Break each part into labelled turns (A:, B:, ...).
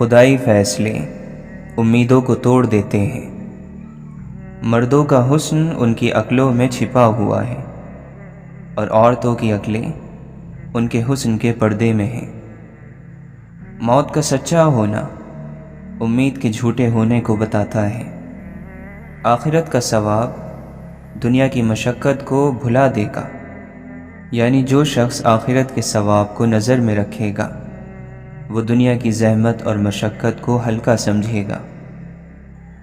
A: خدائی فیصلے امیدوں کو توڑ دیتے ہیں۔ مردوں کا حسن ان کی عقلوں میں چھپا ہوا ہے اور عورتوں کی عقلیں ان کے حسن کے پردے میں ہیں۔ موت کا سچا ہونا امید کے جھوٹے ہونے کو بتاتا ہے۔ آخرت کا ثواب دنیا کی مشقت کو بھلا دے گا، یعنی جو شخص آخرت کے ثواب کو نظر میں رکھے گا وہ دنیا کی زحمت اور مشقت کو ہلکا سمجھے گا۔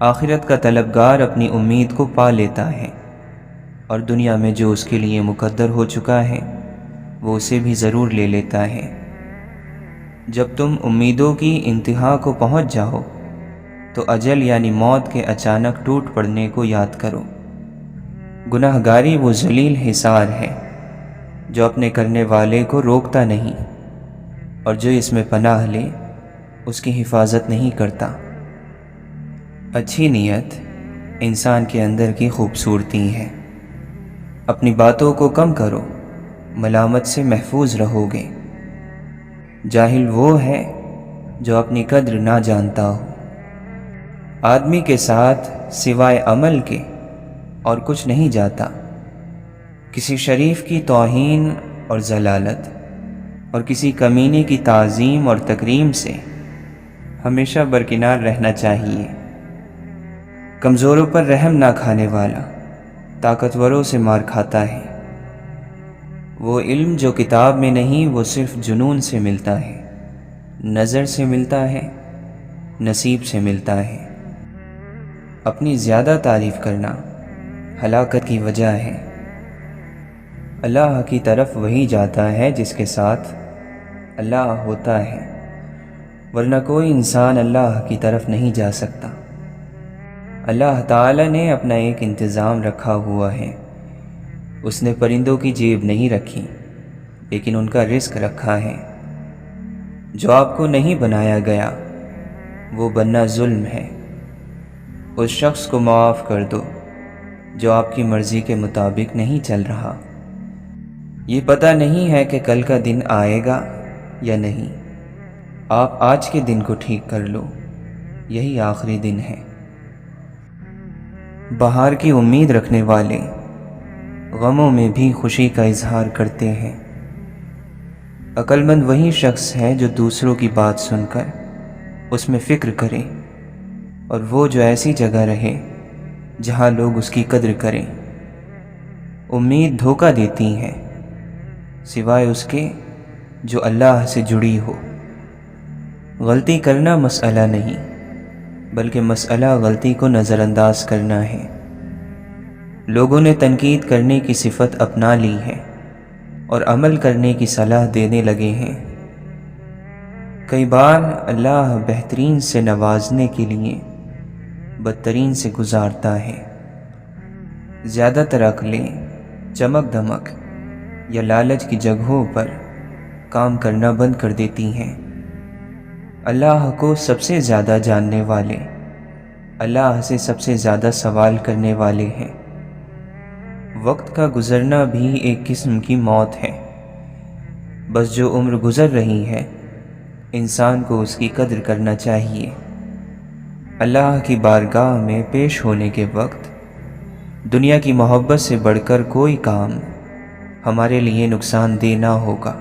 A: آخرت کا طلبگار اپنی امید کو پا لیتا ہے اور دنیا میں جو اس کے لیے مقدر ہو چکا ہے وہ اسے بھی ضرور لے لیتا ہے۔ جب تم امیدوں کی انتہا کو پہنچ جاؤ تو اجل یعنی موت کے اچانک ٹوٹ پڑنے کو یاد کرو۔ گناہگاری وہ ذلیل حصار ہے جو اپنے کرنے والے کو روکتا نہیں اور جو اس میں پناہ لے اس کی حفاظت نہیں کرتا۔ اچھی نیت انسان کے اندر کی خوبصورتی ہے۔ اپنی باتوں کو کم کرو، ملامت سے محفوظ رہو گے۔ جاہل وہ ہے جو اپنی قدر نہ جانتا ہو۔ آدمی کے ساتھ سوائے عمل کے اور کچھ نہیں جاتا۔ کسی شریف کی توہین اور ذلالت اور کسی کمینے کی تعظیم اور تکریم سے ہمیشہ برکنار رہنا چاہیے۔ کمزوروں پر رحم نہ کھانے والا طاقتوروں سے مار کھاتا ہے۔ وہ علم جو کتاب میں نہیں وہ صرف جنون سے ملتا ہے، نظر سے ملتا ہے، نصیب سے ملتا ہے۔ اپنی زیادہ تعریف کرنا ہلاکت کی وجہ ہے۔ اللہ کی طرف وہی جاتا ہے جس کے ساتھ اللہ ہوتا ہے، ورنہ کوئی انسان اللہ کی طرف نہیں جا سکتا۔ اللہ تعالی نے اپنا ایک انتظام رکھا ہوا ہے۔ اس نے پرندوں کی جیب نہیں رکھی لیکن ان کا رزق رکھا ہے۔ جو آپ کو نہیں بنایا گیا وہ بننا ظلم ہے۔ اس شخص کو معاف کر دو جو آپ کی مرضی کے مطابق نہیں چل رہا۔ یہ پتہ نہیں ہے کہ کل کا دن آئے گا یا نہیں۔ آپ آج کے دن کو ٹھیک کر لو، یہی آخری دن ہے۔ بہار کی امید رکھنے والے غموں میں بھی خوشی کا اظہار کرتے ہیں۔ عقل مند وہی شخص ہے جو دوسروں کی بات سن کر اس میں فکر کرے، اور وہ جو ایسی جگہ رہے جہاں لوگ اس کی قدر کریں۔ امید دھوکہ دیتی ہے سوائے اس کے جو اللہ سے جڑی ہو۔ غلطی کرنا مسئلہ نہیں بلکہ مسئلہ غلطی کو نظر انداز کرنا ہے۔ لوگوں نے تنقید کرنے کی صفت اپنا لی ہے اور عمل کرنے کی صلاح دینے لگے ہیں۔ کئی بار اللہ بہترین سے نوازنے کے لیے بدترین سے گزارتا ہے۔ زیادہ تر عقلیں چمک دمک یا لالچ کی جگہوں پر کام کرنا بند کر دیتی ہیں۔ اللہ کو سب سے زیادہ جاننے والے اللہ سے سب سے زیادہ سوال کرنے والے ہیں۔ وقت کا گزرنا بھی ایک قسم کی موت ہے۔ بس جو عمر گزر رہی ہے انسان کو اس کی قدر کرنا چاہیے۔ اللہ کی بارگاہ میں پیش ہونے کے وقت دنیا کی محبت سے بڑھ کر کوئی کام ہمارے لیے نقصان دہ نہ ہوگا۔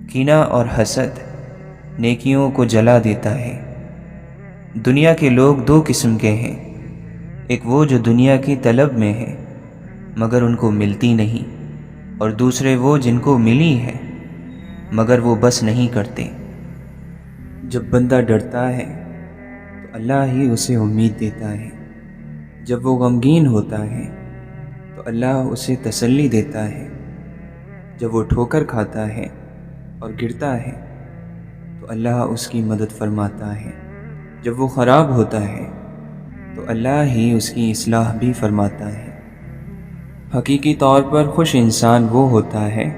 A: کینہ اور حسد نیکیوں کو جلا دیتا ہے۔ دنیا کے لوگ دو قسم کے ہیں، ایک وہ جو دنیا کی طلب میں ہیں مگر ان کو ملتی نہیں، اور دوسرے وہ جن کو ملی ہے مگر وہ بس نہیں کرتے۔ جب بندہ ڈرتا ہے تو اللہ ہی اسے امید دیتا ہے، جب وہ غمگین ہوتا ہے تو اللہ اسے تسلی دیتا ہے، جب وہ ٹھوکر کھاتا ہے اور گرتا ہے تو اللہ اس کی مدد فرماتا ہے، جب وہ خراب ہوتا ہے تو اللہ ہی اس کی اصلاح بھی فرماتا ہے۔ حقیقی طور پر خوش انسان وہ ہوتا ہے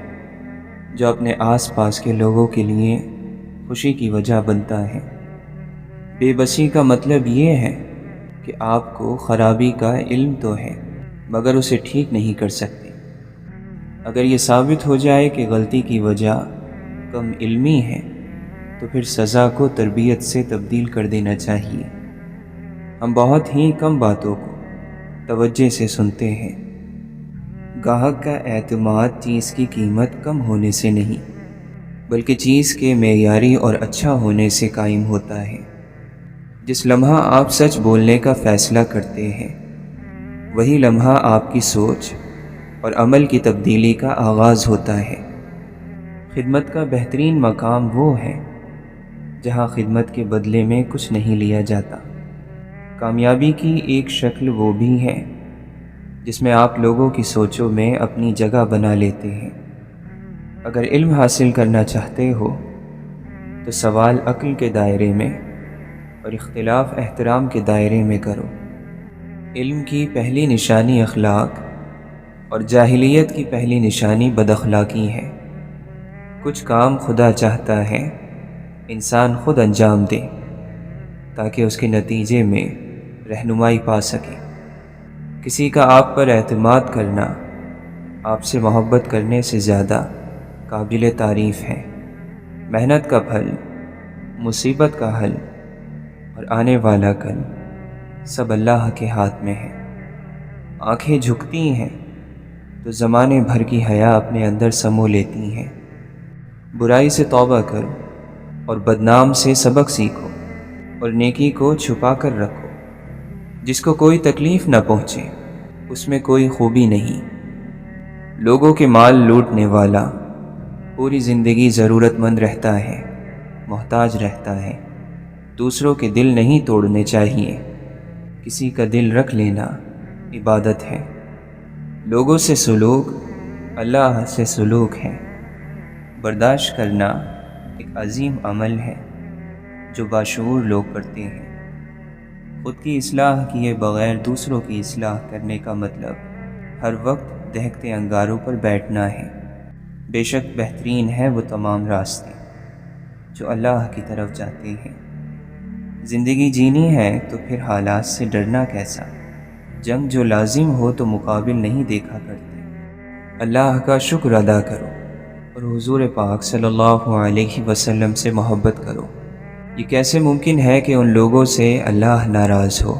A: جو اپنے آس پاس کے لوگوں کے لیے خوشی کی وجہ بنتا ہے۔ بے بسی کا مطلب یہ ہے کہ آپ کو خرابی کا علم تو ہے مگر اسے ٹھیک نہیں کر سکتے۔ اگر یہ ثابت ہو جائے کہ غلطی کی وجہ کم علمی ہے تو پھر سزا کو تربیت سے تبدیل کر دینا چاہیے۔ ہم بہت ہی کم باتوں کو توجہ سے سنتے ہیں۔ گاہک کا اعتماد چیز کی قیمت کم ہونے سے نہیں بلکہ چیز کے معیاری اور اچھا ہونے سے قائم ہوتا ہے۔ جس لمحہ آپ سچ بولنے کا فیصلہ کرتے ہیں وہی لمحہ آپ کی سوچ اور عمل کی تبدیلی کا آغاز ہوتا ہے۔ خدمت کا بہترین مقام وہ ہے جہاں خدمت کے بدلے میں کچھ نہیں لیا جاتا۔ کامیابی کی ایک شکل وہ بھی ہے جس میں آپ لوگوں کی سوچوں میں اپنی جگہ بنا لیتے ہیں۔ اگر علم حاصل کرنا چاہتے ہو تو سوال عقل کے دائرے میں اور اختلاف احترام کے دائرے میں کرو۔ علم کی پہلی نشانی اخلاق اور جاہلیت کی پہلی نشانی بد اخلاقی ہے۔ کچھ کام خدا چاہتا ہے انسان خود انجام دے تاکہ اس کے نتیجے میں رہنمائی پا سکے۔ کسی کا آپ پر اعتماد کرنا آپ سے محبت کرنے سے زیادہ قابل تعریف ہے۔ محنت کا پھل، مصیبت کا حل اور آنے والا کل سب اللہ کے ہاتھ میں ہے۔ آنکھیں جھکتی ہیں تو زمانے بھر کی حیا اپنے اندر سمو لیتی ہیں۔ برائی سے توبہ کرو اور بدنام سے سبق سیکھو اور نیکی کو چھپا کر رکھو۔ جس کو کوئی تکلیف نہ پہنچے اس میں کوئی خوبی نہیں۔ لوگوں کے مال لوٹنے والا پوری زندگی ضرورت مند رہتا ہے، محتاج رہتا ہے۔ دوسروں کے دل نہیں توڑنے چاہیے، کسی کا دل رکھ لینا عبادت ہے۔ لوگوں سے سلوک اللہ سے سلوک ہے۔ برداشت کرنا ایک عظیم عمل ہے جو باشعور لوگ کرتے ہیں۔ خود کی اصلاح کیے بغیر دوسروں کی اصلاح کرنے کا مطلب ہر وقت دہکتے انگاروں پر بیٹھنا ہے۔ بے شک بہترین ہے وہ تمام راستے جو اللہ کی طرف جاتے ہیں۔ زندگی جینی ہے تو پھر حالات سے ڈرنا کیسا؟ جنگ جو لازم ہو تو مقابل نہیں دیکھا کرتے۔ اللہ کا شکر ادا کرو اور حضور پاک صلی اللہ علیہ وسلم سے محبت کرو۔ یہ کیسے ممکن ہے کہ ان لوگوں سے اللہ ناراض ہو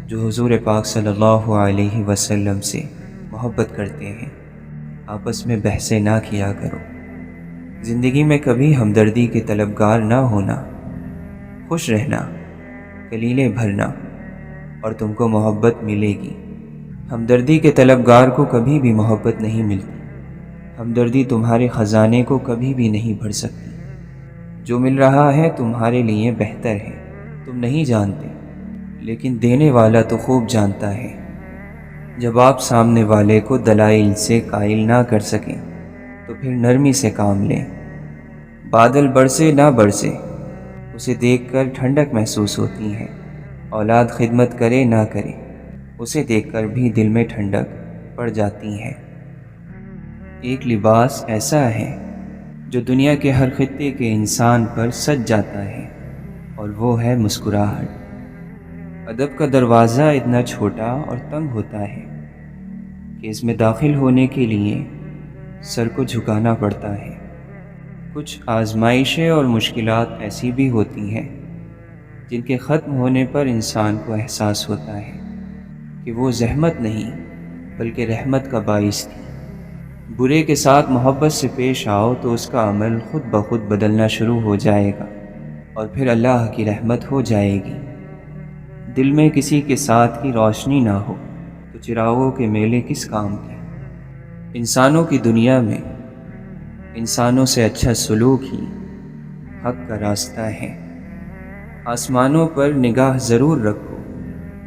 A: جو حضور پاک صلی اللہ علیہ وسلم سے محبت کرتے ہیں؟ آپس میں بحثیں نہ کیا کرو۔ زندگی میں کبھی ہمدردی کے طلبگار نہ ہونا۔ خوش رہنا، کلیلے بھرنا اور تم کو محبت ملے گی۔ ہمدردی کے طلبگار کو کبھی بھی محبت نہیں ملتی۔ ہمدردی تمہارے خزانے کو کبھی بھی نہیں بھر سکتی۔ جو مل رہا ہے تمہارے لیے بہتر ہے، تم نہیں جانتے، لیکن دینے والا تو خوب جانتا ہے۔ جب آپ سامنے والے کو دلائل سے قائل نہ کر سکیں تو پھر نرمی سے کام لیں۔ بادل برسے نہ برسے اسے دیکھ کر ٹھنڈک محسوس ہوتی ہے۔ اولاد خدمت کرے نہ کرے اسے دیکھ کر بھی دل میں ٹھنڈک پڑ جاتی ہے۔ ایک لباس ایسا ہے جو دنیا کے ہر خطے کے انسان پر سج جاتا ہے اور وہ ہے مسکراہٹ۔ ادب کا دروازہ اتنا چھوٹا اور تنگ ہوتا ہے کہ اس میں داخل ہونے کے لیے سر کو جھکانا پڑتا ہے۔ کچھ آزمائشیں اور مشکلات ایسی بھی ہوتی ہیں جن کے ختم ہونے پر انسان کو احساس ہوتا ہے کہ وہ زحمت نہیں بلکہ رحمت کا باعث تھی۔ برے کے ساتھ محبت سے پیش آؤ تو اس کا عمل خود بخود بدلنا شروع ہو جائے گا اور پھر اللہ کی رحمت ہو جائے گی۔ دل میں کسی کے ساتھ کی روشنی نہ ہو تو چراغوں کے میلے کس کام کے؟ انسانوں کی دنیا میں انسانوں سے اچھا سلوک ہی حق کا راستہ ہے۔ آسمانوں پر نگاہ ضرور رکھو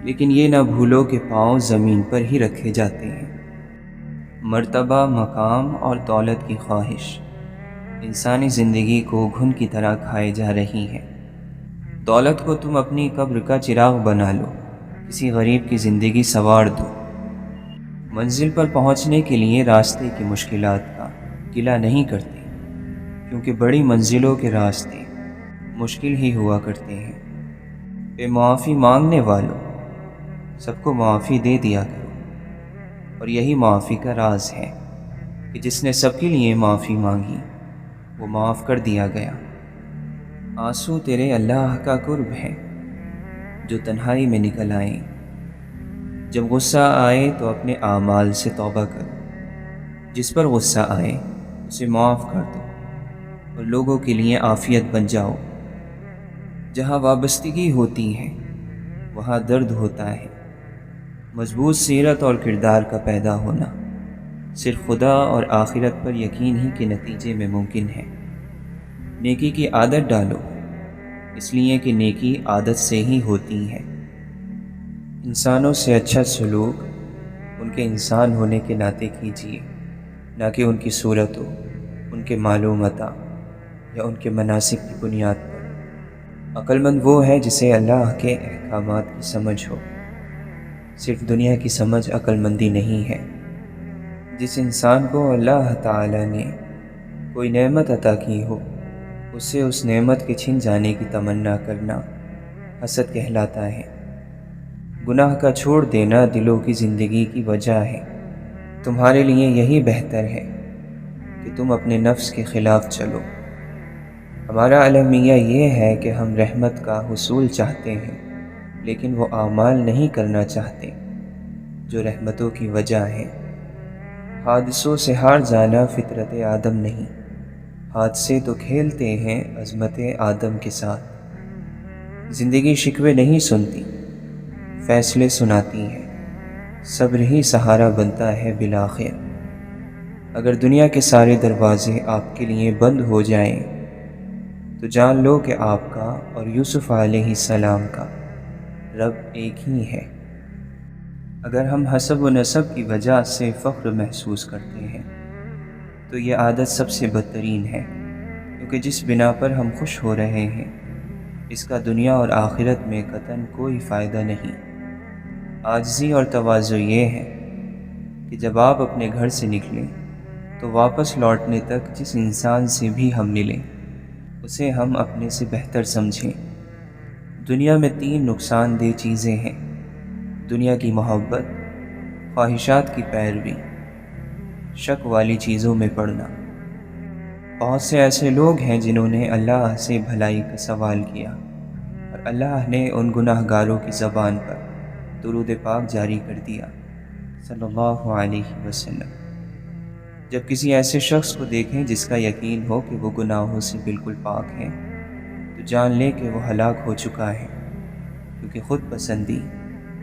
A: لیکن یہ نہ بھولو کہ پاؤں زمین پر ہی رکھے جاتے ہیں۔ مرتبہ، مقام اور دولت کی خواہش انسانی زندگی کو گھن کی طرح کھائے جا رہی ہے۔ دولت کو تم اپنی قبر کا چراغ بنا لو، کسی غریب کی زندگی سنوار دو۔ منزل پر پہنچنے کے لیے راستے کی مشکلات کا گلہ نہیں کرتے کیونکہ بڑی منزلوں کے راستے مشکل ہی ہوا کرتے ہیں۔ بے معافی مانگنے والوں سب کو معافی دے دیا کرو، اور یہی معافی کا راز ہے کہ جس نے سب کے لیے معافی مانگی وہ معاف کر دیا گیا۔ آنسو تیرے اللہ کا قرب ہے جو تنہائی میں نکل آئیں۔ جب غصہ آئے تو اپنے اعمال سے توبہ کرو، جس پر غصہ آئے اسے معاف کر دو اور لوگوں کے لیے عافیت بن جاؤ۔ جہاں وابستگی ہوتی ہے وہاں درد ہوتا ہے۔ مضبوط سیرت اور کردار کا پیدا ہونا صرف خدا اور آخرت پر یقین ہی کے نتیجے میں ممکن ہے۔ نیکی کی عادت ڈالو، اس لیے کہ نیکی عادت سے ہی ہوتی ہے۔ انسانوں سے اچھا سلوک ان کے انسان ہونے کے ناطے کیجیے، نہ کہ ان کی صورت ہو، ان کے معلومات یا ان کے مناسک کی بنیاد پر۔ عقل مند وہ ہے جسے اللہ کے احکامات کی سمجھ ہو۔ صرف دنیا کی سمجھ عقل مندی نہیں ہے۔ جس انسان کو اللہ تعالی نے کوئی نعمت عطا کی ہو، اسے اس نعمت کے چھن جانے کی تمنا کرنا حسد کہلاتا ہے۔ گناہ کا چھوڑ دینا دلوں کی زندگی کی وجہ ہے۔ تمہارے لیے یہی بہتر ہے کہ تم اپنے نفس کے خلاف چلو۔ ہمارا المیہ یہ ہے کہ ہم رحمت کا حصول چاہتے ہیں، لیکن وہ اعمال نہیں کرنا چاہتے جو رحمتوں کی وجہ ہے۔ حادثوں سے ہار جانا فطرت آدم نہیں، حادثے تو کھیلتے ہیں عظمت آدم کے ساتھ۔ زندگی شکوے نہیں سنتی، فیصلے سناتی ہے۔ صبر ہی سہارا بنتا ہے بالآخر۔ اگر دنیا کے سارے دروازے آپ کے لیے بند ہو جائیں تو جان لو کہ آپ کا اور یوسف علیہ السلام کا رب ایک ہی ہے۔ اگر ہم حسب و نسب کی وجہ سے فخر محسوس کرتے ہیں تو یہ عادت سب سے بدترین ہے، کیونکہ جس بنا پر ہم خوش ہو رہے ہیں اس کا دنیا اور آخرت میں قطعاً کوئی فائدہ نہیں۔ عاجزی اور تواضع یہ ہے کہ جب آپ اپنے گھر سے نکلیں تو واپس لوٹنے تک جس انسان سے بھی ہم ملیں اسے ہم اپنے سے بہتر سمجھیں۔ دنیا میں 3 نقصان دہ چیزیں ہیں: دنیا کی محبت، خواہشات کی پیروی، شک والی چیزوں میں پڑنا۔ بہت سے ایسے لوگ ہیں جنہوں نے اللہ سے بھلائی کا سوال کیا اور اللہ نے ان گناہ گاروں کی زبان پر درود پاک جاری کر دیا صلی اللہ علیہ وسلم۔ جب کسی ایسے شخص کو دیکھیں جس کا یقین ہو کہ وہ گناہوں سے بالکل پاک ہے تو جان لے کہ وہ ہلاک ہو چکا ہے، کیونکہ خود پسندی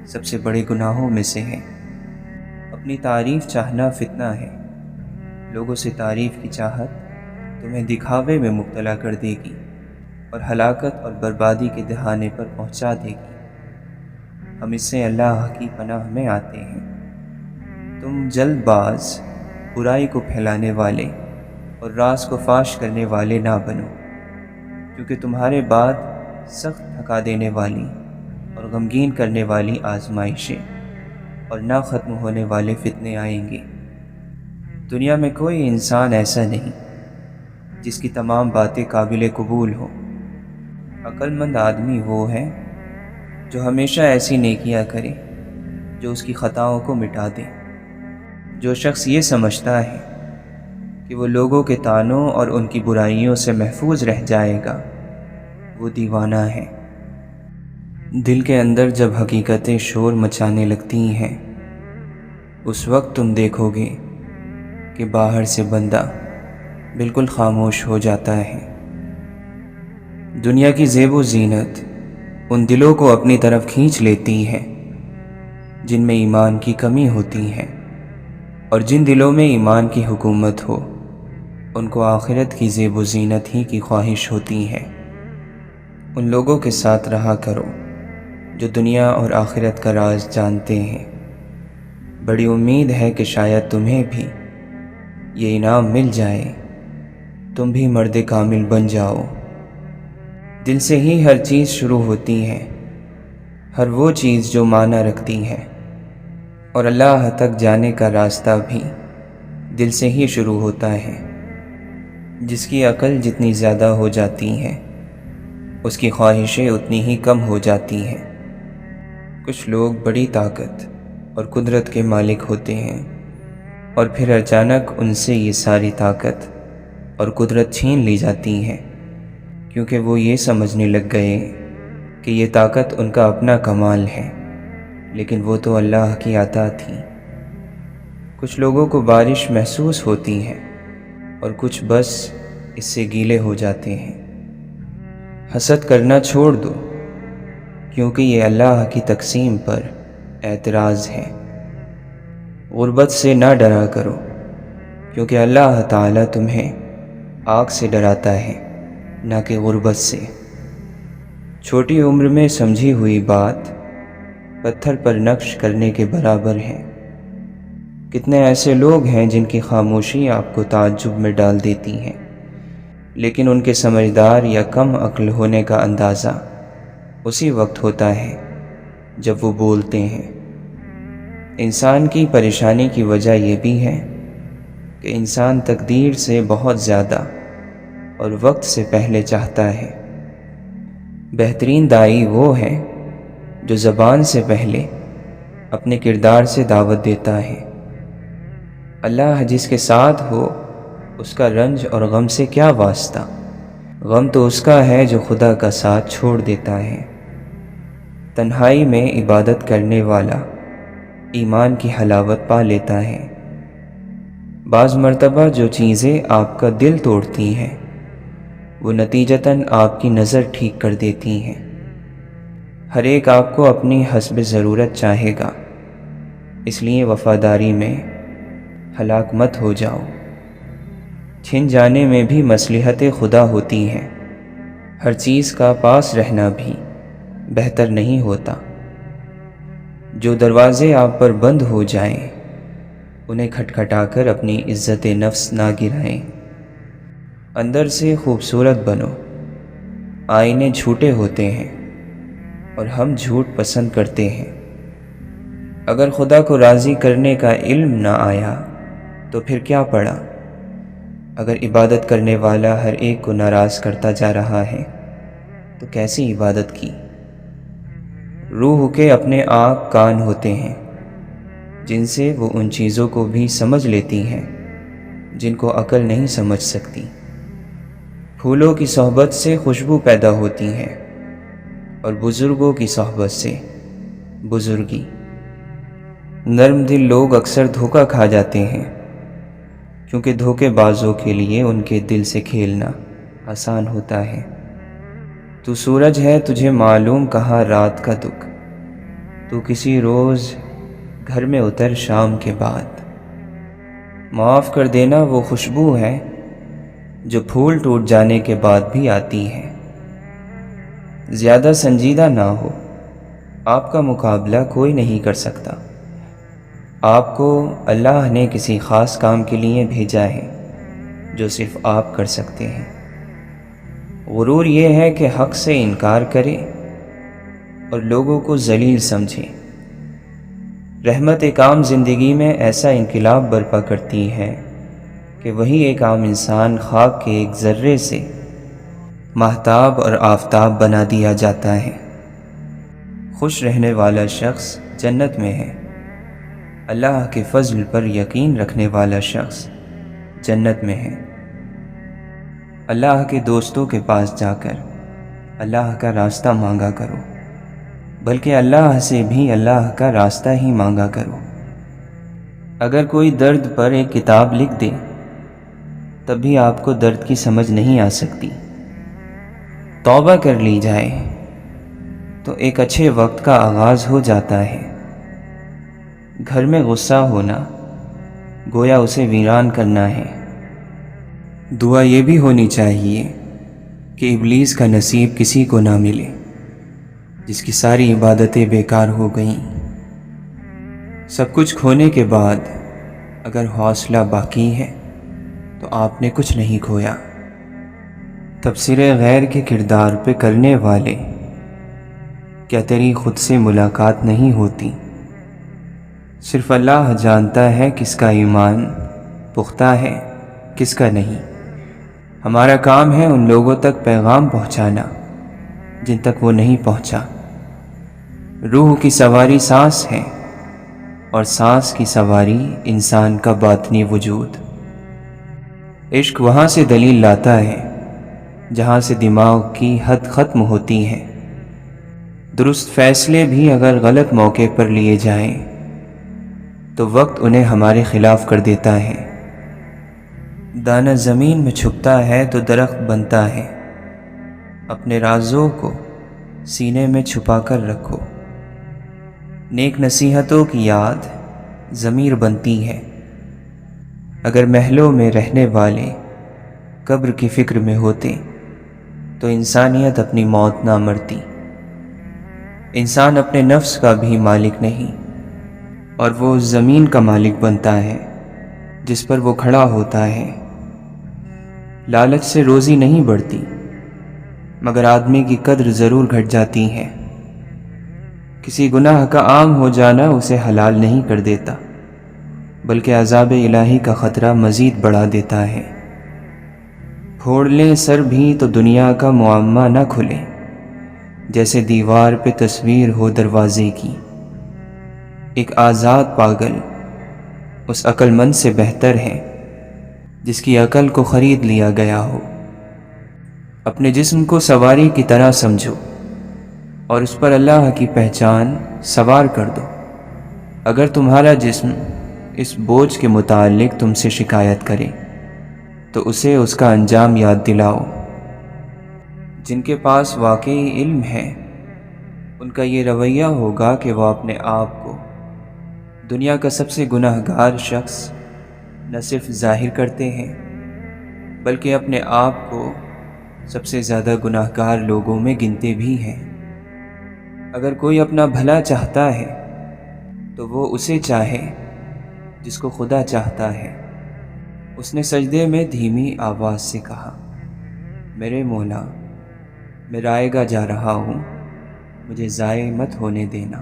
A: سب سے بڑے گناہوں میں سے ہے۔ اپنی تعریف چاہنا فتنہ ہے۔ لوگوں سے تعریف کی چاہت تمہیں دکھاوے میں مبتلا کر دے گی اور ہلاکت اور بربادی کے دہانے پر پہنچا دے گی۔ ہم اس سے اللہ کی پناہ میں آتے ہیں۔ تم جلد باز، برائی کو پھیلانے والے اور راز کو فاش کرنے والے نہ بنو، کیونکہ تمہارے بعد سخت تھکا دینے والی اور غمگین کرنے والی آزمائشیں اور نہ ختم ہونے والے فتنے آئیں گے۔ دنیا میں کوئی انسان ایسا نہیں جس کی تمام باتیں قابل قبول ہوں۔ عقل مند آدمی وہ ہے جو ہمیشہ ایسی نیکیاں کرے جو اس کی خطاؤں کو مٹا دے۔ جو شخص یہ سمجھتا ہے کہ وہ لوگوں کے طعنوں اور ان کی برائیوں سے محفوظ رہ جائے گا وہ دیوانہ ہے۔ دل کے اندر جب حقیقتیں شور مچانے لگتی ہیں اس وقت تم دیکھو گے کہ باہر سے بندہ بالکل خاموش ہو جاتا ہے۔ دنیا کی زیب و زینت ان دلوں کو اپنی طرف کھینچ لیتی ہے جن میں ایمان کی کمی ہوتی ہے، اور جن دلوں میں ایمان کی حکومت ہو ان کو آخرت کی زیب و زینت ہی کی خواہش ہوتی ہے۔ ان لوگوں کے ساتھ رہا کرو جو دنیا اور آخرت کا راز جانتے ہیں۔ بڑی امید ہے کہ شاید تمہیں بھی یہ انعام مل جائے، تم بھی مرد کامل بن جاؤ۔ دل سے ہی ہر چیز شروع ہوتی ہے، ہر وہ چیز جو معنی رکھتی ہے، اور اللہ تک جانے کا راستہ بھی دل سے ہی شروع ہوتا ہے۔ جس کی عقل جتنی زیادہ ہو جاتی ہے اس کی خواہشیں اتنی ہی کم ہو جاتی ہیں۔ کچھ لوگ بڑی طاقت اور قدرت کے مالک ہوتے ہیں اور پھر اچانک ان سے یہ ساری طاقت اور قدرت چھین لی جاتی ہے۔ کیونکہ وہ یہ سمجھنے لگ گئے کہ یہ طاقت ان کا اپنا کمال ہے، لیکن وہ تو اللہ کی عطا تھی۔ کچھ لوگوں کو بارش محسوس ہوتی ہے اور کچھ بس اس سے گیلے ہو جاتے ہیں۔ حسد کرنا چھوڑ دو، کیونکہ یہ اللہ کی تقسیم پر اعتراض ہے۔ غربت سے نہ ڈرا کرو، کیونکہ اللہ تعالیٰ تمہیں آگ سے ڈراتا ہے، نہ کہ غربت سے۔ چھوٹی عمر میں سمجھی ہوئی بات پتھر پر نقش کرنے کے برابر ہے۔ کتنے ایسے لوگ ہیں جن کی خاموشی آپ کو تعجب میں ڈال دیتی ہے، لیکن ان کے سمجھدار یا کم عقل ہونے کا اندازہ اسی وقت ہوتا ہے جب وہ بولتے ہیں۔ انسان کی پریشانی کی وجہ یہ بھی ہے کہ انسان تقدیر سے بہت زیادہ اور وقت سے پہلے چاہتا ہے۔ بہترین داعی وہ ہے جو زبان سے پہلے اپنے کردار سے دعوت دیتا ہے۔ اللہ جس کے ساتھ ہو اس کا رنج اور غم سے کیا واسطہ؟ غم تو اس کا ہے جو خدا کا ساتھ چھوڑ دیتا ہے۔ تنہائی میں عبادت کرنے والا ایمان کی حلاوت پا لیتا ہے۔ بعض مرتبہ جو چیزیں آپ کا دل توڑتی ہیں وہ نتیجتاً آپ کی نظر ٹھیک کر دیتی ہیں۔ ہر ایک آپ کو اپنی حسب ضرورت چاہے گا، اس لیے وفاداری میں ہلاک مت ہو جاؤ۔ چھن جانے میں بھی مصلحت خدا ہوتی ہے۔ ہر چیز کا پاس رہنا بھی بہتر نہیں ہوتا۔ جو دروازے آپ پر بند ہو جائیں انہیں کھٹکھٹا کر اپنی عزت نفس نہ گرائیں۔ اندر سے خوبصورت بنو۔ آئینے جھوٹے ہوتے ہیں اور ہم جھوٹ پسند کرتے ہیں۔ اگر خدا کو راضی کرنے کا علم نہ آیا تو پھر کیا پڑا؟ اگر عبادت کرنے والا ہر ایک کو ناراض کرتا جا رہا ہے تو کیسی عبادت کی؟ روح کے اپنے آنکھ کان ہوتے ہیں جن سے وہ ان چیزوں کو بھی سمجھ لیتی ہیں جن کو عقل نہیں سمجھ سکتی۔ پھولوں کی صحبت سے خوشبو پیدا ہوتی ہے اور بزرگوں کی صحبت سے بزرگی۔ نرم دل لوگ اکثر دھوکہ کھا جاتے ہیں، کیونکہ دھوکے بازوں کے لیے ان کے دل سے کھیلنا آسان ہوتا ہے۔ تو سورج ہے تجھے معلوم کہاں رات کا دکھ، تو کسی روز گھر میں اتر شام کے بعد۔ معاف کر دینا وہ خوشبو ہے جو پھول ٹوٹ جانے کے بعد بھی آتی ہے۔ زیادہ سنجیدہ نہ ہو، آپ کا مقابلہ کوئی نہیں کر سکتا۔ آپ کو اللہ نے کسی خاص کام کے لیے بھیجا ہے جو صرف آپ کر سکتے ہیں۔ غرور یہ ہے کہ حق سے انکار کرے اور لوگوں کو ذلیل سمجھے۔ رحمت ایک عام زندگی میں ایسا انقلاب برپا کرتی ہے کہ وہی ایک عام انسان خاک کے ایک ذرے سے ماہتاب اور آفتاب بنا دیا جاتا ہے۔ خوش رہنے والا شخص جنت میں ہے۔ اللہ کے فضل پر یقین رکھنے والا شخص جنت میں ہے۔ اللہ کے دوستوں کے پاس جا کر اللہ کا راستہ مانگا کرو، بلکہ اللہ سے بھی اللہ کا راستہ ہی مانگا کرو۔ اگر کوئی درد پر ایک کتاب لکھ دے تب بھی آپ کو درد کی سمجھ نہیں آ سکتی۔ توبہ کر لی جائے تو ایک اچھے وقت کا آغاز ہو جاتا ہے۔ گھر میں غصہ ہونا گویا اسے ویران کرنا ہے۔ دعا یہ بھی ہونی چاہیے کہ ابلیس کا نصیب کسی کو نہ ملے جس کی ساری عبادتیں بیکار ہو گئیں۔ سب کچھ کھونے کے بعد اگر حوصلہ باقی ہے تو آپ نے کچھ نہیں کھویا۔ تبصرے غیر کے کردار پہ کرنے والے، کیا تیری خود سے ملاقات نہیں ہوتی؟ صرف اللہ جانتا ہے کس کا ایمان پختہ ہے کس کا نہیں۔ ہمارا کام ہے ان لوگوں تک پیغام پہنچانا جن تک وہ نہیں پہنچا۔ روح کی سواری سانس ہے اور سانس کی سواری انسان کا باطنی وجود۔ عشق وہاں سے دلیل لاتا ہے جہاں سے دماغ کی حد ختم ہوتی ہے۔ درست فیصلے بھی اگر غلط موقع پر لیے جائیں تو وقت انہیں ہمارے خلاف کر دیتا ہے۔ دانہ زمین میں چھپتا ہے تو درخت بنتا ہے۔ اپنے رازوں کو سینے میں چھپا کر رکھو۔ نیک نصیحتوں کی یاد ضمیر بنتی ہے۔ اگر محلوں میں رہنے والے قبر کی فکر میں ہوتے تو انسانیت اپنی موت نہ مرتی۔ انسان اپنے نفس کا بھی مالک نہیں، اور وہ اس زمین کا مالک بنتا ہے جس پر وہ کھڑا ہوتا ہے۔ لالچ سے روزی نہیں بڑھتی، مگر آدمی کی قدر ضرور گھٹ جاتی ہے۔ کسی گناہ کا عام ہو جانا اسے حلال نہیں کر دیتا، بلکہ عذاب الہی کا خطرہ مزید بڑھا دیتا ہے۔ پھوڑ لیں سر بھی تو دنیا کا معمہ نہ کھلے، جیسے دیوار پہ تصویر ہو دروازے کی۔ ایک آزاد پاگل اس عقل مند سے بہتر ہے جس کی عقل کو خرید لیا گیا ہو۔ اپنے جسم کو سواری کی طرح سمجھو اور اس پر اللہ کی پہچان سوار کر دو۔ اگر تمہارا جسم اس بوجھ کے متعلق تم سے شکایت کرے تو اسے اس کا انجام یاد دلاؤ۔ جن کے پاس واقعی علم ہے ان کا یہ رویہ ہوگا کہ وہ اپنے آپ کو دنیا کا سب سے گناہ گار شخص نہ صرف ظاہر کرتے ہیں بلکہ اپنے آپ کو سب سے زیادہ گناہ گار لوگوں میں گنتے بھی ہیں۔ اگر کوئی اپنا بھلا چاہتا ہے تو وہ اسے چاہے جس کو خدا چاہتا ہے۔ اس نے سجدے میں دھیمی آواز سے کہا، میرے مولا، میں رائے گا جا رہا ہوں، مجھے ضائع مت ہونے دینا۔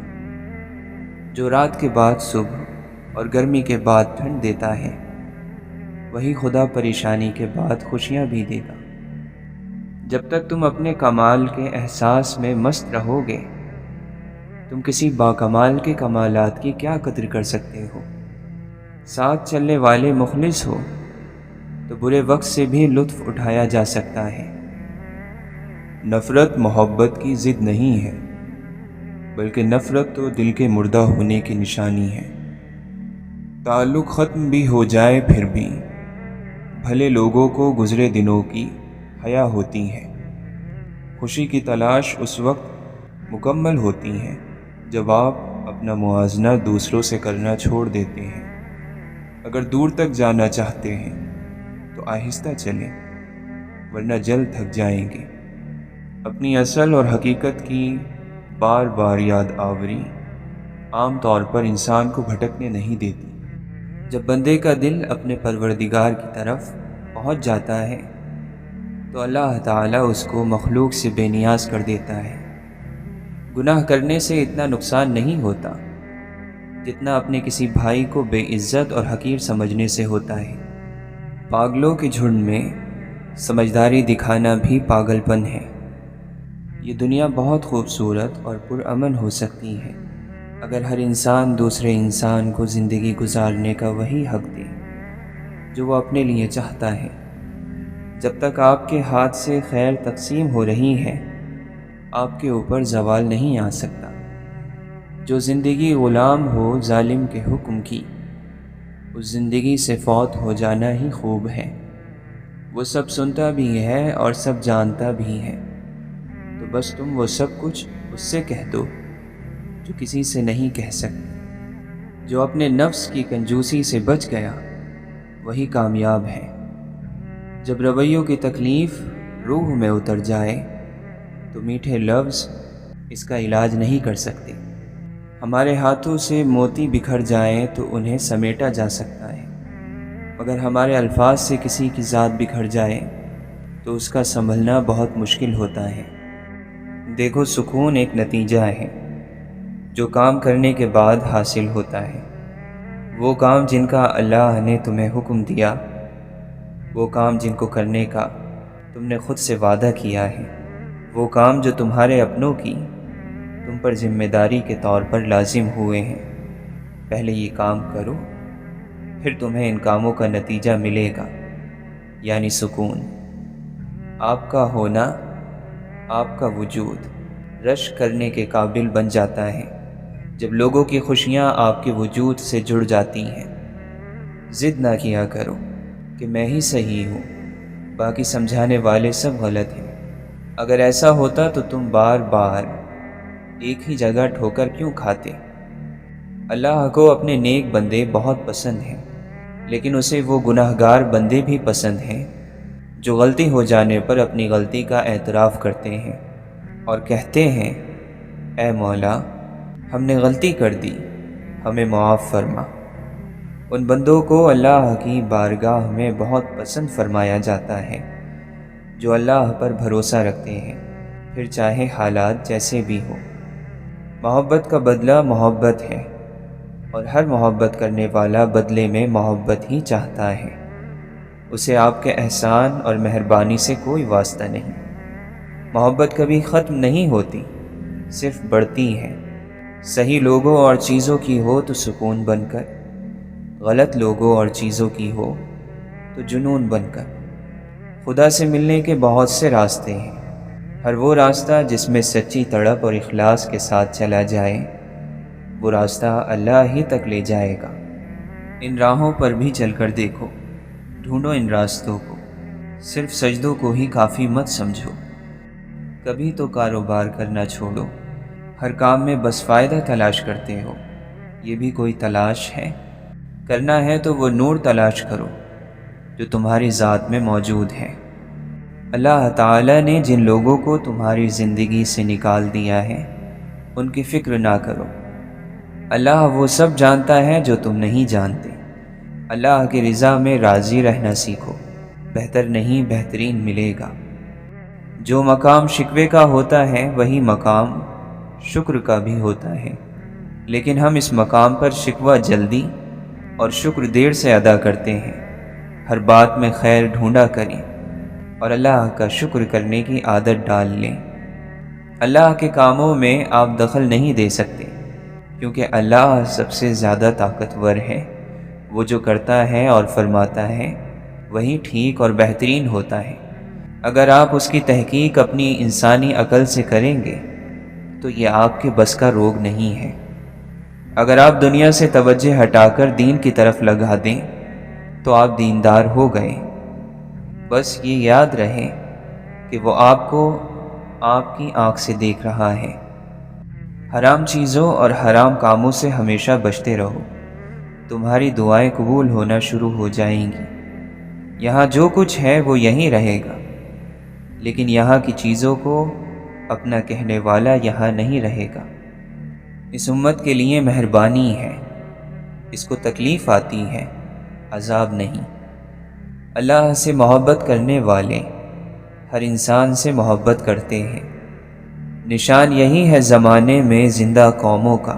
A: جو رات کے بعد صبح اور گرمی کے بعد ٹھنڈ دیتا ہے وہی خدا پریشانی کے بعد خوشیاں بھی دے گا۔ جب تک تم اپنے کمال کے احساس میں مست رہو گے تم کسی باکمال کے کمالات کی کیا قدر کر سکتے ہو؟ ساتھ چلنے والے مخلص ہو تو برے وقت سے بھی لطف اٹھایا جا سکتا ہے۔ نفرت محبت کی ضد نہیں ہے، بلکہ نفرت تو دل کے مردہ ہونے کی نشانی ہے۔ تعلق ختم بھی ہو جائے پھر بھی بھلے لوگوں کو گزرے دنوں کی حیا ہوتی ہے۔ خوشی کی تلاش اس وقت مکمل ہوتی ہے جب آپ اپنا موازنہ دوسروں سے کرنا چھوڑ دیتے ہیں۔ اگر دور تک جانا چاہتے ہیں تو آہستہ چلیں، ورنہ جلد تھک جائیں گے۔ اپنی اصل اور حقیقت کی بار بار یاد آوری عام طور پر انسان کو بھٹکنے نہیں دیتی۔ جب بندے کا دل اپنے پروردگار کی طرف پہنچ جاتا ہے تو اللہ تعالیٰ اس کو مخلوق سے بے نیاز کر دیتا ہے۔ گناہ کرنے سے اتنا نقصان نہیں ہوتا جتنا اپنے کسی بھائی کو بے عزت اور حقیر سمجھنے سے ہوتا ہے۔ پاگلوں کے جھنڈ میں سمجھداری دکھانا بھی پاگل پن ہے۔ یہ دنیا بہت خوبصورت اور پرامن ہو سکتی ہے اگر ہر انسان دوسرے انسان کو زندگی گزارنے کا وہی حق دے جو وہ اپنے لیے چاہتا ہے۔ جب تک آپ کے ہاتھ سے خیر تقسیم ہو رہی ہے آپ کے اوپر زوال نہیں آ سکتا۔ جو زندگی غلام ہو ظالم کے حکم کی، اس زندگی سے فوت ہو جانا ہی خوب ہے۔ وہ سب سنتا بھی ہے اور سب جانتا بھی ہے، تو بس تم وہ سب کچھ اس سے کہہ دو جو کسی سے نہیں کہہ سکتے۔ جو اپنے نفس کی کنجوسی سے بچ گیا وہی کامیاب ہے۔ جب رویوں کی تکلیف روح میں اتر جائے تو میٹھے لفظ اس کا علاج نہیں کر سکتے۔ ہمارے ہاتھوں سے موتی بکھر جائیں تو انہیں سمیٹا جا سکتا ہے، مگر ہمارے الفاظ سے کسی کی ذات بکھر جائے تو اس کا سنبھلنا بہت مشکل ہوتا ہے۔ دیکھو، سکون ایک نتیجہ ہے جو کام کرنے کے بعد حاصل ہوتا ہے۔ وہ کام جن کا اللہ نے تمہیں حکم دیا، وہ کام جن کو کرنے کا تم نے خود سے وعدہ کیا ہے، وہ کام جو تمہارے اپنوں کی تم پر ذمہ داری کے طور پر لازم ہوئے ہیں، پہلے یہ کام کرو، پھر تمہیں ان کاموں کا نتیجہ ملے گا، یعنی سکون۔ آپ کا ہونا، آپ کا وجود رشک کرنے کے قابل بن جاتا ہے جب لوگوں کی خوشیاں آپ کے وجود سے جڑ جاتی ہیں۔ ضد نہ کیا کرو کہ میں ہی صحیح ہوں، باقی سمجھانے والے سب غلط ہیں۔ اگر ایسا ہوتا تو تم بار بار ایک ہی جگہ ٹھوکر کیوں کھاتے؟ اللہ کو اپنے نیک بندے بہت پسند ہیں، لیکن اسے وہ گناہگار بندے بھی پسند ہیں جو غلطی ہو جانے پر اپنی غلطی کا اعتراف کرتے ہیں اور کہتے ہیں، اے مولا، ہم نے غلطی کر دی، ہمیں معاف فرما۔ ان بندوں کو اللہ کی بارگاہ میں بہت پسند فرمایا جاتا ہے جو اللہ پر بھروسہ رکھتے ہیں، پھر چاہے حالات جیسے بھی ہو۔ محبت کا بدلہ محبت ہے، اور ہر محبت کرنے والا بدلے میں محبت ہی چاہتا ہے۔ اسے آپ کے احسان اور مہربانی سے کوئی واسطہ نہیں۔ محبت کبھی ختم نہیں ہوتی، صرف بڑھتی ہے۔ صحیح لوگوں اور چیزوں کی ہو تو سکون بن کر، غلط لوگوں اور چیزوں کی ہو تو جنون بن کر۔ خدا سے ملنے کے بہت سے راستے ہیں، ہر وہ راستہ جس میں سچی تڑپ اور اخلاص کے ساتھ چلا جائے، وہ راستہ اللہ ہی تک لے جائے گا۔ ان راہوں پر بھی چل کر دیکھو، ڈھونڈو ان راستوں کو، صرف سجدوں کو ہی کافی مت سمجھو۔ کبھی تو کاروبار کرنا چھوڑو، ہر کام میں بس فائدہ تلاش کرتے ہو، یہ بھی کوئی تلاش ہے؟ کرنا ہے تو وہ نور تلاش کرو جو تمہاری ذات میں موجود ہے۔ اللہ تعالیٰ نے جن لوگوں کو تمہاری زندگی سے نکال دیا ہے، ان کی فکر نہ کرو۔ اللہ وہ سب جانتا ہے جو تم نہیں جانتے۔ اللہ کی رضا میں راضی رہنا سیکھو، بہتر نہیں بہترین ملے گا۔ جو مقام شکوے کا ہوتا ہے وہی مقام شکر کا بھی ہوتا ہے، لیکن ہم اس مقام پر شکوہ جلدی اور شکر دیر سے ادا کرتے ہیں۔ ہر بات میں خیر ڈھونڈا کریں اور اللہ کا شکر کرنے کی عادت ڈال لیں۔ اللہ کے کاموں میں آپ دخل نہیں دے سکتے، کیونکہ اللہ سب سے زیادہ طاقتور ہے۔ وہ جو کرتا ہے اور فرماتا ہے وہی ٹھیک اور بہترین ہوتا ہے۔ اگر آپ اس کی تحقیق اپنی انسانی عقل سے کریں گے تو یہ آپ کے بس کا روگ نہیں ہے۔ اگر آپ دنیا سے توجہ ہٹا کر دین کی طرف لگا دیں تو آپ دیندار ہو گئے۔ بس یہ یاد رہے کہ وہ آپ کو آپ کی آنکھ سے دیکھ رہا ہے۔ حرام چیزوں اور حرام کاموں سے ہمیشہ بچتے رہو، تمہاری دعائیں قبول ہونا شروع ہو جائیں گی۔ یہاں جو کچھ ہے وہ یہیں رہے گا، لیکن یہاں کی چیزوں کو اپنا کہنے والا یہاں نہیں رہے گا۔ اس امت کے لیے مہربانی ہے، اس کو تکلیف آتی ہے، عذاب نہیں۔ اللہ سے محبت کرنے والے ہر انسان سے محبت کرتے ہیں۔ نشان یہی ہے زمانے میں زندہ قوموں کا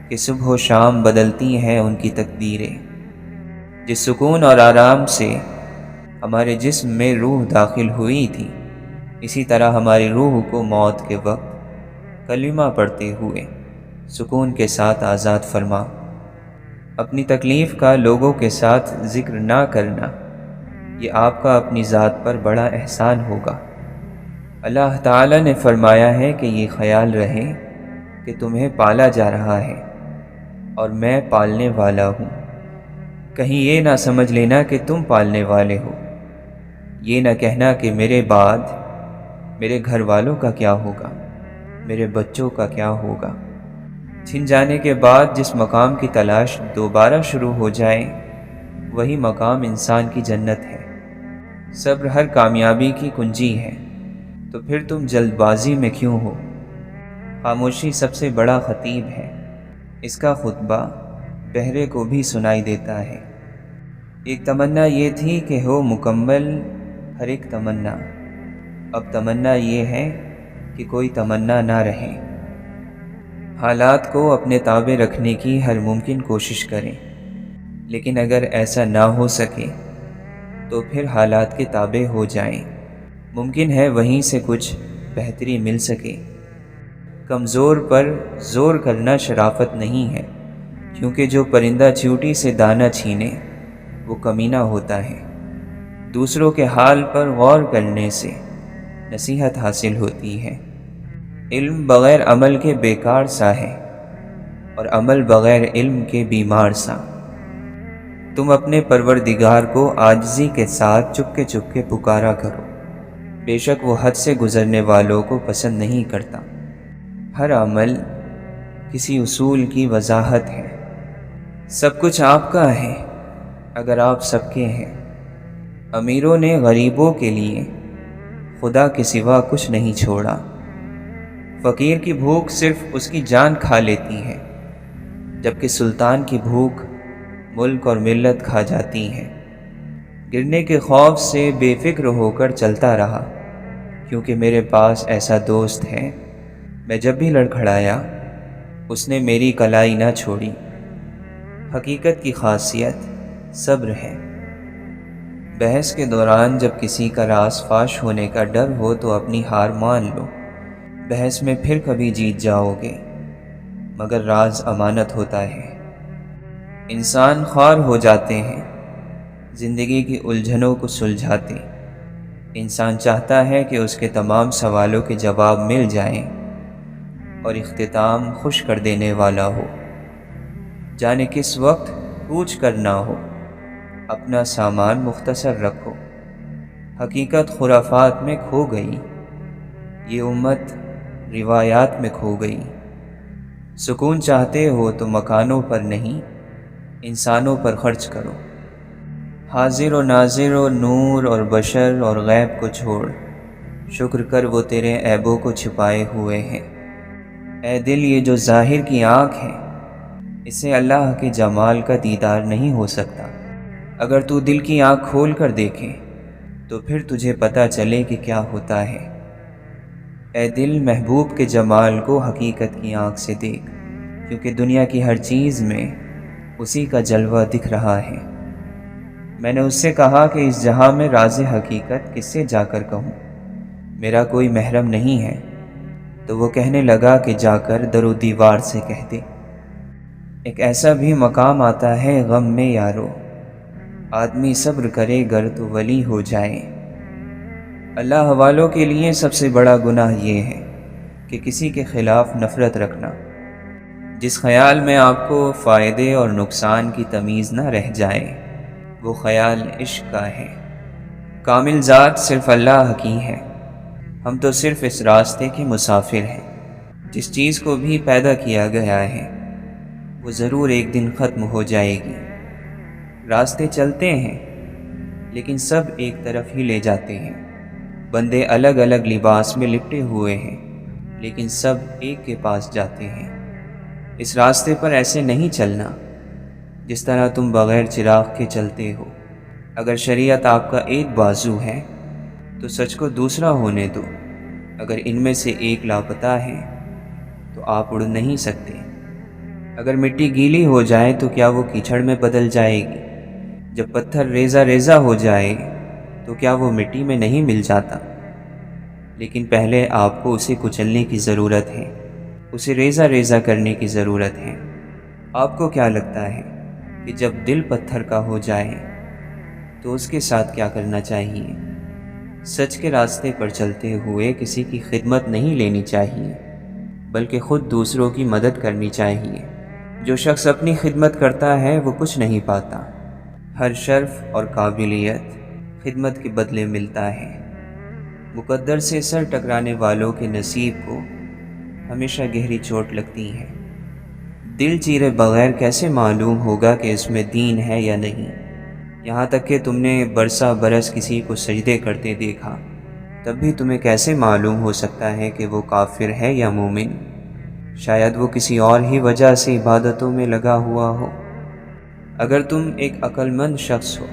A: کہ صبح و شام بدلتی ہیں ان کی تقدیریں۔ جس سکون اور آرام سے ہمارے جسم میں روح داخل ہوئی تھی، اسی طرح ہماری روح کو موت کے وقت کلمہ پڑھتے ہوئے سکون کے ساتھ آزاد فرما۔ اپنی تکلیف کا لوگوں کے ساتھ ذکر نہ کرنا، یہ آپ کا اپنی ذات پر بڑا احسان ہوگا۔ اللہ تعالیٰ نے فرمایا ہے کہ یہ خیال رہے کہ تمہیں پالا جا رہا ہے اور میں پالنے والا ہوں۔ کہیں یہ نہ سمجھ لینا کہ تم پالنے والے ہو، یہ نہ کہنا کہ میرے بعد میرے گھر والوں کا کیا ہوگا، میرے بچوں کا کیا ہوگا۔ چھن جانے کے بعد جس مقام کی تلاش دوبارہ شروع ہو جائے وہی مقام انسان کی جنت ہے۔ صبر ہر کامیابی کی کنجی ہے، تو پھر تم جلد بازی میں کیوں ہو؟ خاموشی سب سے بڑا خطیب ہے، اس کا خطبہ بہرے کو بھی سنائی دیتا ہے۔ ایک تمنا یہ تھی کہ ہو مکمل ہر ایک تمنا، اب تمنا یہ ہے کہ کوئی تمنا نہ رہے۔ حالات کو اپنے تابع رکھنے کی ہر ممکن کوشش کریں، لیکن اگر ایسا نہ ہو سکے تو پھر حالات کے تابع ہو جائیں۔ ممکن ہے وہیں سے کچھ بہتری مل سکے۔ کمزور پر زور کرنا شرافت نہیں ہے، کیونکہ جو پرندہ چیونٹی سے دانہ چھینے وہ کمینہ ہوتا ہے۔ دوسروں کے حال پر غور کرنے سے نصیحت حاصل ہوتی ہے۔ علم بغیر عمل کے بیکار سا ہے اور عمل بغیر علم کے بیمار سا۔ تم اپنے پروردگار کو عاجزی کے ساتھ چپ کے پکارا کرو، بے شک وہ حد سے گزرنے والوں کو پسند نہیں کرتا۔ ہر عمل کسی اصول کی وضاحت ہے۔ سب کچھ آپ کا ہے اگر آپ سب کے ہیں۔ امیروں نے غریبوں کے لیے خدا کے سوا کچھ نہیں چھوڑا۔ فقیر کی بھوک صرف اس کی جان کھا لیتی ہے، جبکہ سلطان کی بھوک ملک اور ملت کھا جاتی ہے۔ گرنے کے خوف سے بے فکر ہو کر چلتا رہا، کیونکہ میرے پاس ایسا دوست ہے، میں جب بھی لڑکھڑایا اس نے میری کلائی نہ چھوڑی۔ حقیقت کی خاصیت صبر ہے۔ بحث کے دوران جب کسی کا راز فاش ہونے کا ڈر ہو تو اپنی ہار مان لو۔ بحث میں پھر کبھی جیت جاؤ گے، مگر راز امانت ہوتا ہے۔ انسان خوار ہو جاتے ہیں زندگی کی الجھنوں کو سلجھاتے۔ انسان چاہتا ہے کہ اس کے تمام سوالوں کے جواب مل جائیں اور اختتام خوش کر دینے والا ہو۔ جانے کس وقت کوچ کرنا ہو، اپنا سامان مختصر رکھو۔ حقیقت خرافات میں کھو گئی، یہ امت روایات میں کھو گئی۔ سکون چاہتے ہو تو مکانوں پر نہیں، انسانوں پر خرچ کرو۔ حاضر و ناظر و نور اور بشر اور غیب کو چھوڑ، شکر کر وہ تیرے عیبوں کو چھپائے ہوئے ہیں۔ اے دل، یہ جو ظاہر کی آنکھ ہے، اسے اللہ کے جمال کا دیدار نہیں ہو سکتا۔ اگر تو دل کی آنکھ کھول کر دیکھے تو پھر تجھے پتہ چلے کہ کیا ہوتا ہے۔ اے دل، محبوب کے جمال کو حقیقت کی آنکھ سے دیکھ، کیونکہ دنیا کی ہر چیز میں اسی کا جلوہ دکھ رہا ہے۔ میں نے اس سے کہا کہ اس جہاں میں راز حقیقت کس سے جا کر کہوں، میرا کوئی محرم نہیں ہے، تو وہ کہنے لگا کہ جا کر در و دیوار سے کہہ دے۔ ایک ایسا بھی مقام آتا ہے غم میں یارو، آدمی صبر کرے گر تو ولی ہو جائے۔ اللہ والوں کے لیے سب سے بڑا گناہ یہ ہے کہ کسی کے خلاف نفرت رکھنا، جس خیال میں آپ کو فائدے اور نقصان کی تمیز نہ رہ جائے، وہ خیال عشق کا ہے۔ کامل ذات صرف اللہ کی ہے، ہم تو صرف اس راستے کے مسافر ہیں۔ جس چیز کو بھی پیدا کیا گیا ہے وہ ضرور ایک دن ختم ہو جائے گی۔ راستے چلتے ہیں لیکن سب ایک طرف ہی لے جاتے ہیں۔ بندے الگ الگ لباس میں لپٹے ہوئے ہیں لیکن سب ایک کے پاس جاتے ہیں۔ اس راستے پر ایسے نہیں چلنا جس طرح تم بغیر چراغ کے چلتے ہو۔ اگر شریعت آپ کا ایک بازو ہے تو سچ کو دوسرا ہونے دو۔ اگر ان میں سے ایک لاپتہ ہے تو آپ اڑ نہیں سکتے۔ اگر مٹی گیلی ہو جائے تو کیا وہ کیچڑ میں بدل جائے گی؟ جب پتھر ریزہ ریزہ ہو جائے تو کیا وہ مٹی میں نہیں مل جاتا؟ لیکن پہلے آپ کو اسے کچلنے کی ضرورت ہے، اسے ریزہ ریزہ کرنے کی ضرورت ہے۔ آپ کو کیا لگتا ہے کہ جب دل پتھر کا ہو جائے تو اس کے ساتھ کیا کرنا چاہیے؟ سچ کے راستے پر چلتے ہوئے کسی کی خدمت نہیں لینی چاہیے، بلکہ خود دوسروں کی مدد کرنی چاہیے۔ جو شخص اپنی خدمت کرتا ہے وہ کچھ نہیں پاتا۔ ہر شرف اور قابلیت خدمت کے بدلے ملتا ہے۔ مقدر سے سر ٹکرانے والوں کے نصیب کو ہمیشہ گہری چوٹ لگتی ہے۔ دل چیرے بغیر کیسے معلوم ہوگا کہ اس میں دین ہے یا نہیں؟ یہاں تک کہ تم نے برسا برس کسی کو سجدے کرتے دیکھا، تب بھی تمہیں کیسے معلوم ہو سکتا ہے کہ وہ کافر ہے یا مومن؟ شاید وہ کسی اور ہی وجہ سے عبادتوں میں لگا ہوا ہو۔ اگر تم ایک عقل مند شخص ہو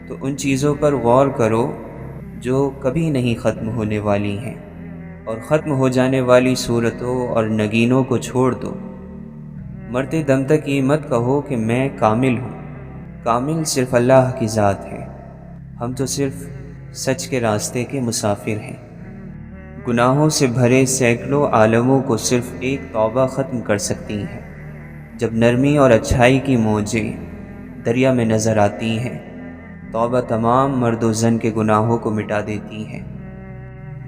A: تو ان چیزوں پر غور کرو جو کبھی نہیں ختم ہونے والی ہیں، اور ختم ہو جانے والی صورتوں اور نگینوں کو چھوڑ دو۔ مرتے دم تک یہ مت کہو کہ میں کامل ہوں۔ کامل صرف اللہ کی ذات ہے، ہم تو صرف سچ کے راستے کے مسافر ہیں۔ گناہوں سے بھرے سینکڑوں عالموں کو صرف ایک توبہ ختم کر سکتی ہے۔ جب نرمی اور اچھائی کی موجیں دریا میں نظر آتی ہیں توبہ تمام مرد و زن کے گناہوں کو مٹا دیتی ہے۔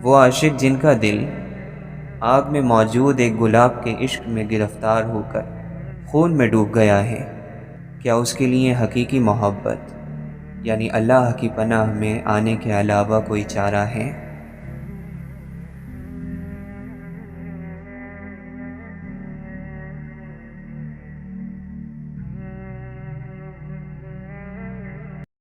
A: وہ عاشق جن کا دل آگ میں موجود ایک گلاب کے عشق میں گرفتار ہو کر خون میں ڈوب گیا ہے، کیا اس کے لیے حقیقی محبت یعنی اللہ کی پناہ میں آنے کے علاوہ کوئی چارہ ہے؟